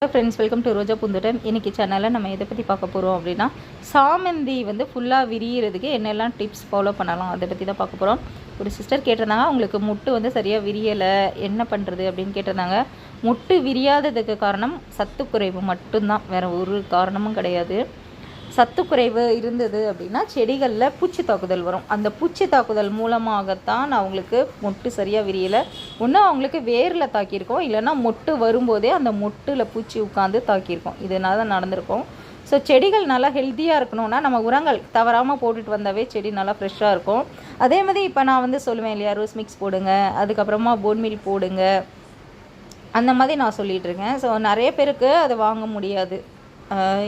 Friends, welcome to ரோஜா பூந்தோட்டம். இன்றைக்கி சேனலில் நம்ம எதை பற்றி பார்க்க போகிறோம் அப்படின்னா, சாமந்தி வந்து ஃபுல்லாக விரியறதுக்கு என்னெல்லாம் டிப்ஸ் ஃபாலோ பண்ணலாம் அதை பற்றி தான் பார்க்க போகிறோம். ஒரு சிஸ்டர் கேட்டிருந்தாங்க, உங்களுக்கு முட்டு வந்து சரியாக விரியலை, என்ன பண்ணுறது அப்படின்னு கேட்டிருந்தாங்க. முட்டு விரியாததுக்கு காரணம் சத்துக்குறைவு மட்டும்தான், வேறு ஒரு காரணமும் கிடையாது. சத்துக்குறைவு இருந்தது அப்படின்னா செடிகளில் பூச்சி தாக்குதல் வரும். அந்த பூச்சி தாக்குதல் மூலமாகத்தான் அவங்களுக்கு மொட்டு சரியாக விரியலை. ஒன்று அவங்களுக்கு வேரில் தாக்கியிருக்கோம், இல்லைன்னா மொட்டு வரும்போதே அந்த மொட்டில் பூச்சி உட்காந்து தாக்கியிருக்கோம். இதனால தான் நடந்திருக்கும். ஸோ செடிகள் நல்லா ஹெல்த்தியாக இருக்கணும்னா நம்ம உரங்கள் தவறாமல் போட்டுட்டு வந்தாவே செடி நல்லா ஃப்ரெஷ்ஷாக இருக்கும். அதே மாதிரி இப்போ நான் வந்து சொல்லுவேன் இல்லையா, ரோஸ் மிக்ஸ் போடுங்க, அதுக்கப்புறமா போன் மீல் போடுங்க, அந்த மாதிரி நான் சொல்லிகிட்டு இருக்கேன். ஸோ நிறைய பேருக்கு அதை வாங்க முடியாது,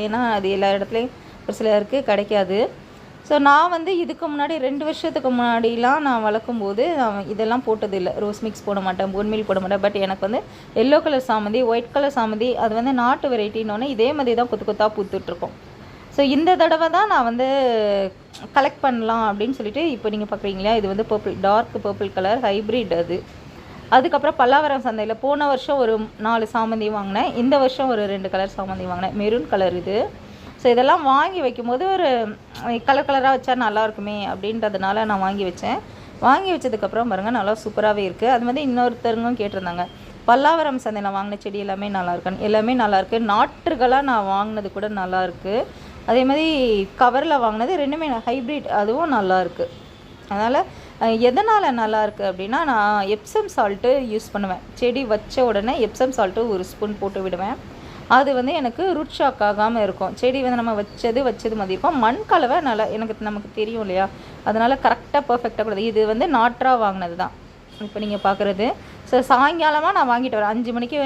ஏன்னா அது எல்லா இடத்துலையும் ஒரு சிலருக்கு கிடைக்காது. ஸோ நான் வந்து இதுக்கு முன்னாடி 2 வருஷத்துக்கு முன்னாடிலாம் நான் வளர்க்கும்போது இதெல்லாம் போட்டதில்லை. ரோஸ் மிக்ஸ் போட மாட்டேன், போன் மீல் போட மாட்டேன். பட் எனக்கு வந்து எல்லோ கலர் சாமந்தி, ஒயிட் கலர் சாமந்தி, அது வந்து நாட்டு வெரைட்டின்னொன்னே இதே மாதிரி தான் கொத்து கொத்தாக பூத்துட்ருக்கோம். ஸோ இந்த தடவை தான் நான் வந்து கலெக்ட் பண்ணலாம் அப்படின்னு சொல்லிட்டு, இப்போ நீங்கள் பார்க்குறீங்களா, இது வந்து purple, dark purple colour hybrid அது. அதுக்கப்புறம் பல்லாவரம் சந்தையில் போன வருஷம் ஒரு 4 சாமந்தி வாங்கினேன், இந்த வருஷம் ஒரு 2 கலர் சாமந்தி வாங்கினேன், மெரூன் கலர் இது. ஸோ இதெல்லாம் வாங்கி வைக்கும்போது ஒரு கலர் கலராக வச்சா நல்லா இருக்குமே அப்படின்றதுனால நான் வாங்கி வச்சேன். வாங்கி வச்சதுக்கப்புறம் பாருங்கள், நல்லா சூப்பராகவே இருக்குது. அது வந்து இன்னொருத்தருங்களும் கேட்டிருந்தாங்க, பல்லாவரம் சந்தையில் வாங்கின செடி எல்லாமே நல்லாயிருக்குன்னு. எல்லாமே நல்லாயிருக்கு. நாற்றுகளாக நான் வாங்கினது கூட நல்லாயிருக்கு. அதே மாதிரி கவரில் வாங்கினது 2மே ஹைப்ரிட், அதுவும் நல்லாயிருக்கு. அதனால் எதனால் நல்லாயிருக்கு அப்படின்னா, நான் எப்சம் சால்ட்டு யூஸ் பண்ணுவேன். செடி வச்ச உடனே எப்சம் சால்ட்டு 1 ஸ்பூன் போட்டு விடுவேன். அது வந்து எனக்கு ரூட் ஷாக் ஆகாமல் இருக்கும். செடி வந்து நம்ம வச்சது மாதிரி இருக்கும். மண் கலவை நல்லா நமக்கு தெரியும் இல்லையா, அதனால் கரெக்டாக பர்ஃபெக்டாக கூடாது. இது வந்து நாற்றாக வாங்கினது தான் இப்போ நீங்கள் பார்க்குறது. ஸோ சாயங்காலமாக நான் வாங்கிட்டு வரேன். 5 மணிக்கு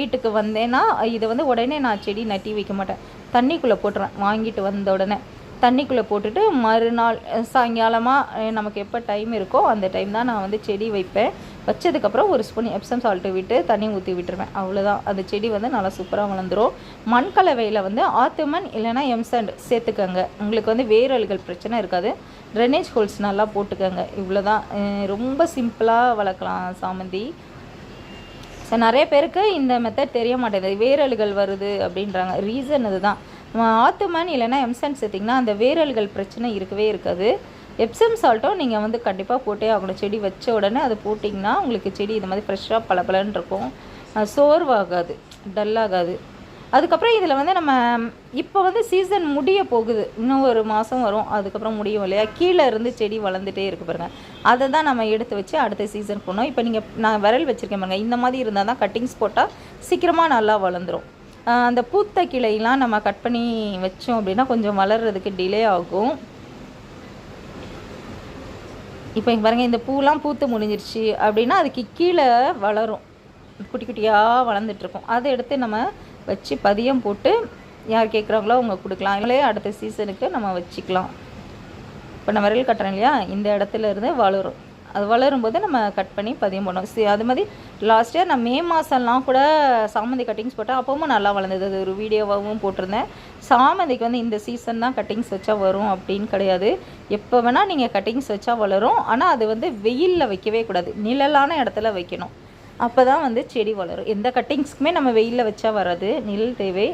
வீட்டுக்கு வந்தேன்னா இதை வந்து உடனே நான் செடி நட்டி வைக்க மாட்டேன், தண்ணிக்குள்ளே போட்டுருவேன். வாங்கிட்டு வந்த உடனே தண்ணிக்குள்ளே போட்டுட்டு மறுநாள் சாயங்காலமாக நமக்கு எப்போ டைம் இருக்கோ அந்த டைம் தான் நான் வந்து செடி வைப்பேன். வச்சதுக்கப்புறம் 1 ஸ்பூன் எப்சம் சால்ட்டு விட்டு தண்ணி ஊற்றி விட்டுருவேன், அவ்வளோதான். அந்த செடி வந்து நல்லா சூப்பராக வளர்ந்துடும். மண் கலவையில் வந்து ஆத்துமண் இல்லைனா எம்சண்ட் சேர்த்துக்கங்க, உங்களுக்கு வந்து வேரல்கள் பிரச்சனை இருக்காது. ட்ரெனேஜ் ஹோல்ஸ் நல்லா போட்டுக்கோங்க, இவ்வளோதான். ரொம்ப சிம்பிளாக வளர்க்கலாம் சாமந்தி. ஸோ நிறைய பேருக்கு இந்த மெத்தட் தெரிய மாட்டேங்குது, வேரல்கள் வருது அப்படின்றாங்க. ரீசன் அதுதான். ஆத்துமண் இல்லைனா எம்சண்ட் சேர்த்திங்கன்னா அந்த வேரல்கள் பிரச்சனை இருக்கவே இருக்காது. எப்சம் சால்ட்டும் நீங்கள் வந்து கண்டிப்பாக போட்டே ஆகணும். செடி வச்ச உடனே அதை போட்டிங்கன்னா உங்களுக்கு செடி இது மாதிரி ஃப்ரெஷ்ஷாக பளபளன்னு இருக்கும், சோர்வாகாது, டல்லாகாது. அதுக்கப்புறம் இதில் வந்து நம்ம இப்போ வந்து சீசன் முடிய போகுது, இன்னும் 1 மாதம் வரும், அதுக்கப்புறம் முடியும் இல்லையா. கீழே இருந்து செடி வளர்ந்துட்டே இருக்குது பாருங்கள். அதை தான் நம்ம எடுத்து வச்சு அடுத்த சீசன் போனோம். இப்போ நீங்கள் நான் விரல் வச்சுருக்கேன் பாருங்கள், இந்த மாதிரி இருந்தால் தான் கட்டிங்ஸ் போட்டால் சீக்கிரமாக நல்லா வளர்ந்துடும். அந்த பூத்த கிளையெல்லாம் நம்ம கட் பண்ணி வச்சோம் அப்படின்னா கொஞ்சம் வளர்கிறதுக்கு டிலே ஆகும். இப்போ இங்கே பாருங்கள், இந்த பூலாம் பூத்து முடிஞ்சிருச்சு அப்படின்னா அதுக்கு கீழே வளரும், குட்டி குட்டியாக வளர்ந்துட்டுருக்கும். அதை எடுத்து நம்ம வச்சு பதியம் போட்டு யார் கேட்குறாங்களோ அவங்க கொடுக்கலாம், இல்லையே அடுத்த சீசனுக்கு நம்ம வச்சுக்கலாம். இப்போ நான் விரல் கட்டுறேன் இல்லையா, இந்த இடத்துல இருந்து வளரும். அது வளரும்போது நம்ம கட் பண்ணி பதியம் பண்ணோம். அது மாதிரி லாஸ்ட் இயர் நான் மே மாதம்லாம் கூட சாமந்தி கட்டிங்ஸ் போட்டேன், அப்பவும் நல்லா வளர்ந்தது. அது ஒரு வீடியோவாகவும் போட்டிருந்தேன். சாமந்திக்கு வந்து இந்த சீசன் தான் கட்டிங்ஸ் வச்சா வரும் அப்படின்னு கிடையாது, எப்போ வேணால் நீங்கள் கட்டிங்ஸ் வச்சா வளரும். ஆனால் அது வந்து வெயிலில் வைக்கவே கூடாது, நிழலான இடத்துல வைக்கணும், அப்போ தான் வந்து செடி வளரும். எந்த கட்டிங்ஸ்க்குமே நம்ம வெயிலில் வச்சா வராது, நிழல் தேவை.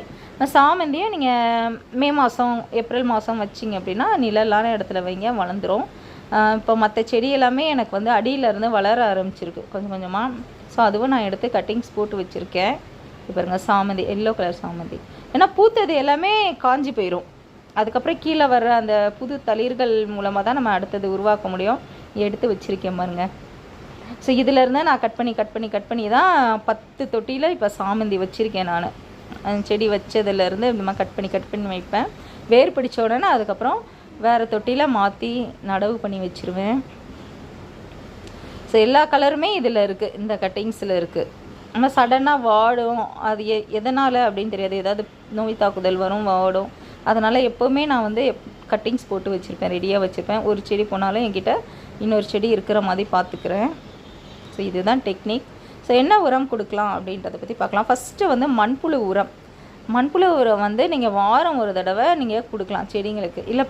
சாமந்தியும் நீங்கள் மே மாதம் ஏப்ரல் மாதம் வச்சிங்க அப்படின்னா நிழலான இடத்துல வைங்க, வளர்ந்துடும். இப்போ மற்ற செடி எல்லாமே எனக்கு வந்து அடியிலேருந்து வளர ஆரம்பிச்சிருக்கு கொஞ்சம் கொஞ்சமாக. ஸோ அதுவும் நான் எடுத்து கட்டிங்ஸ் போட்டு வச்சுருக்கேன். இப்போ பாருங்கள் சாமந்தி, எல்லோ கலர் சாமந்தி. ஏன்னா பூத்தது எல்லாமே காஞ்சி போயிடும், அதுக்கப்புறம் கீழே வர்ற அந்த புது தளிர்கள் மூலமாக தான் நம்ம அடுத்தது உருவாக்க முடியும். எடுத்து வச்சுருக்கேன் பாருங்க. ஸோ இதிலேருந்து நான் கட் பண்ணி தான் 10 தொட்டியில் இப்போ சாமந்தி வச்சுருக்கேன். நான் செடி வச்சதுலேருந்து இந்த மாதிரி கட் பண்ணி வைப்பேன். வேர் பிடிச்ச உடனே அதுக்கப்புறம் வேறு தொட்டியில் மாற்றி நடவு பண்ணி வச்சுருவேன். ஸோ எல்லா கலருமே இதில் இருக்குது, இந்த கட்டிங்ஸில் இருக்குது. நம்ம சடனாக வாடும், அது எதனால் அப்படின்னு தெரியாது, ஏதாவது நோய் தாக்குதல் வரும், வாடும். அதனால் எப்போவுமே நான் வந்து கட்டிங்ஸ் போட்டு வச்சுருப்பேன், ரெடியாக வச்சுருப்பேன். ஒரு செடி போனாலும் என்கிட்ட இன்னொரு செடி இருக்கிற மாதிரி பார்த்துக்கிறேன். ஸோ இதுதான் டெக்னிக். ஸோ என்ன உரம் கொடுக்கலாம் அப்படின்றத பற்றி பார்க்கலாம். ஃபஸ்ட்டு வந்து மண்புழு உரம். மண்புழு உரம் வந்து நீங்கள் வாரம் ஒரு தடவை நீங்கள் கொடுக்கலாம் செடிங்களுக்கு, இல்லை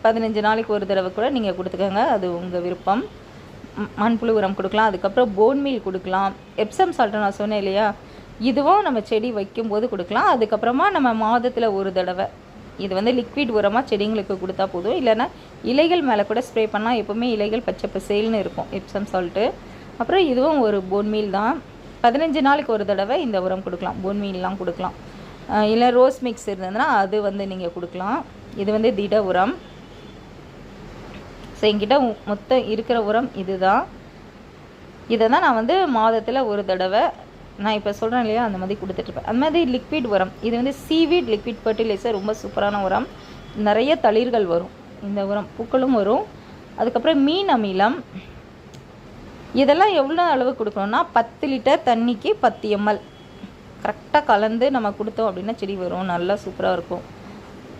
15 நாளைக்கு ஒரு தடவை கூட நீங்கள் கொடுத்துக்கோங்க, அது உங்கள் விருப்பம். மண்புழு உரம் கொடுக்கலாம். அதுக்கப்புறம் போன் மீல் கொடுக்கலாம். எப்சம் சால்ட்டு நான் சொன்னேன் இல்லையா, இதுவும் நம்ம செடி வைக்கும்போது கொடுக்கலாம். அதுக்கப்புறமா நம்ம மாதத்தில் ஒரு தடவை இது வந்து லிக்விட் உரமாக செடிங்களுக்கு கொடுத்தா போதும். இல்லைன்னா இலைகள் மேலே கூட ஸ்ப்ரே பண்ணால் எப்போவுமே இலைகள் பச்சை பசேல்னு இருக்கும், எப்சம் சால்ட்டு. அப்புறம் இதுவும் ஒரு போன் மீல் தான். 15 நாளுக்கு ஒரு தடவை இந்த உரம் கொடுக்கலாம், போன் மீல்லாம் கொடுக்கலாம். இல்லை ரோஸ் மிக்ஸ் இருந்ததுன்னா அது வந்து நீங்கள் கொடுக்கலாம். இது வந்து திட உரம். ஸோ என்கிட்ட மொத்தம் இருக்கிற உரம் இது தான். இதை தான் நான் வந்து மாதத்தில் ஒரு தடவை நான் இப்போ சொல்கிறேன் இல்லையா, அந்த மாதிரி கொடுத்துட்ருப்பேன். அந்த மாதிரி லிக்விட் உரம், இது வந்து சீவீட் லிக்விட் ஃபர்டிலைசர், ரொம்ப சூப்பரான உரம். நிறைய தளிர்கள் வரும் இந்த உரம், பூக்களும் வரும். அதுக்கப்புறம் மீன் அமிலம், இதெல்லாம் எவ்வளோ அளவு கொடுக்கணும்னா 10 லிட்டர் தண்ணிக்கு 10 ml கரெக்டாக கலந்து நம்ம கொடுத்தோம் அப்படின்னா செடி வரும், நல்லா சூப்பராக இருக்கும்.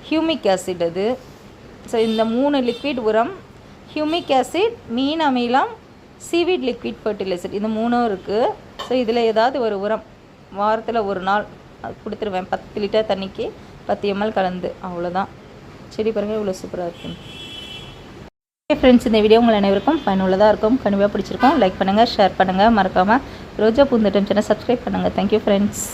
ஹியூமிக் ஆசிட் அது. ஸோ இந்த 3 லிக்விட் உரம், ஹியூமிக் ஆசிட், மீன் அமிலம், சீவீட் லிக்விட் ஃபர்டிலைசர், இந்த 3 இருக்குது. ஸோ இதில் ஏதாவது ஒரு உரம் வாரத்தில் ஒரு நாள் கொடுத்துருவேன். 10 லிட்டர் தண்ணிக்கு 10 ml கலந்து, அவ்வளோதான். செடி பாருங்கள் இவ்வளோ சூப்பராக இருக்கும். ஓகே ஃப்ரெண்ட்ஸ், இந்த வீடியோ உங்கள் அனைவருக்கும் பயனுள்ளதாக இருக்கும். கண்டிப்பாக பிடிச்சிருக்கோம். லைக் பண்ணுங்கள், ஷேர் பண்ணுங்கள், மறக்காமல் ரோஜா பூந்தோட்டம் சேனல் சப்ஸ்கிரைப் பண்ணுங்கள். Thank you friends.